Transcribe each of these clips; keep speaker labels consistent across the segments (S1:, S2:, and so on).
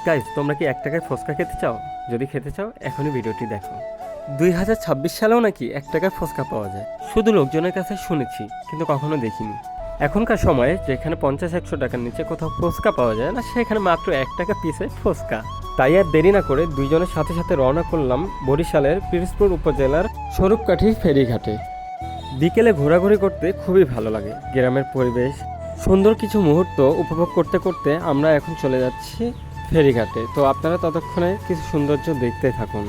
S1: Guys, তোমরা কি 1 টাকায় ফুচকা খেতে চাও? যদি খেতে চাও এখনই ভিডিওটি দেখো। 2026 সালেও নাকি 1 টাকায় ফুচকা পাওয়া যায়। শুধু লোকজনের কাছে শুনেছি, কিন্তু কখনো দেখিনি। এখনকার সময়ে যেখানে 50-100 টাকার নিচে কোথাও ফুচকা পাওয়া যায় না, সেখানে মাত্র 1 টাকা পিসে ফুচকা। তাই আর দেরি না করে দুইজনের সাথে সাথে রওনা করলাম বরিশালের পিরোজপুর উপজেলার স্বরূপকাঠি ফেরিঘাটে। বিকেলে ঘোরাঘুরি করতে খুবই ভালো লাগে। গ্রামের পরিবেশ, সুন্দর কিছু মুহূর্ত উপভোগ করতে করতে আমরা এখন চলে যাচ্ছি ফেরিঘাটে। তো আপনারা ততক্ষণে কিছু সৌন্দর্য দেখতে থাকুন।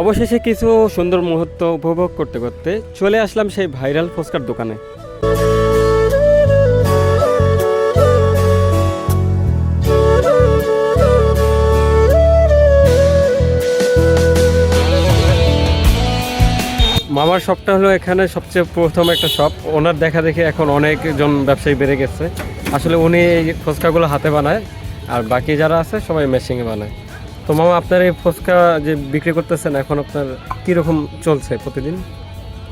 S1: অবশেষে কিছু সুন্দর মুহূর্ত উপভোগ করতে করতে চলে আসলাম সেই ভাইরাল ফুচকার দোকানে। মামার শপটা হলো এখানে সবচেয়ে প্রথম একটা শপ। ওনার দেখা দেখে এখন অনেকজন ব্যবসায়ী বেড়ে গেছে। আসলে উনি এই ফুচকাগুলো হাতে বানায়, আর বাকি যারা আছে সবাই মেশিনে বানায়। তো মামা, আপনার এই ফুচকা যে বিক্রি করতেছেন এখন আপনার কীরকম চলছে প্রতিদিন?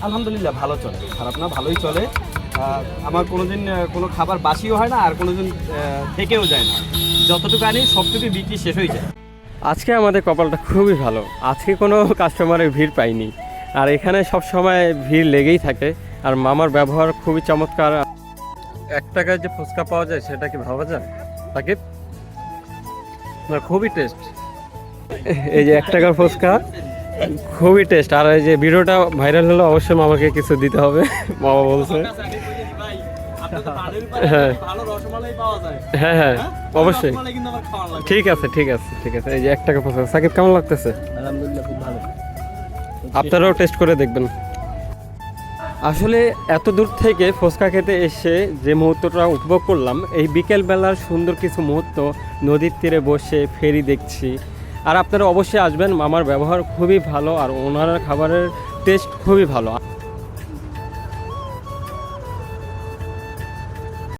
S2: আলহামদুলিল্লাহ ভালো চলে, খারাপ না, ভালোই চলে। আমার কোনোদিন কোনো খাবার বাসিও হয় না, আর কোনোদিন থেকেও যায় না। যতটুকু আনি সবটুকু বিক্রি শেষ হয়ে যায়।
S1: আজকে আমাদের কপালটা খুবই ভালো, আজকে কোনো কাস্টমারের ভিড় পাইনি। আর এখানে সব সময় ভিড় লেগেই থাকে। আর মামার ব্যবহার খুবই চমৎকার। 1 টাকায় যে ফুচকা পাওয়া যায় সেটা কি ভাবা যায়? তাকে খুবই টেস্ট। এই যে 1 টাকার ফুচকা খুবই টেস্ট। আর এই যে ভিডিওটা ভাইরাল হলো, অবশ্যই মামাকে কিছু দিতে হবে। মামা বলছে হ্যাঁ হ্যাঁ হ্যাঁ অবশ্যই। ঠিক আছে ঠিক আছে ঠিক আছে। এই যে 1 টাকা ফুচকা। সাকিব, কেমন লাগতেছে?
S2: আলহামদুলিল্লাহ খুব ভালো।
S1: আপনারাও টেস্ট করে দেখবেন। আসলে এত দূর থেকে ফুচকা খেতে এসে যে মুহূর্তটা উপভোগ করলাম, এই বিকেলবেলার সুন্দর কিছু মুহূর্ত, নদীর তীরে বসে ফেরি দেখছি। আর আপনারা অবশ্যই আসবেন, মামার ব্যবহার খুবই ভালো আর ওনার খাবারের টেস্ট খুবই ভালো।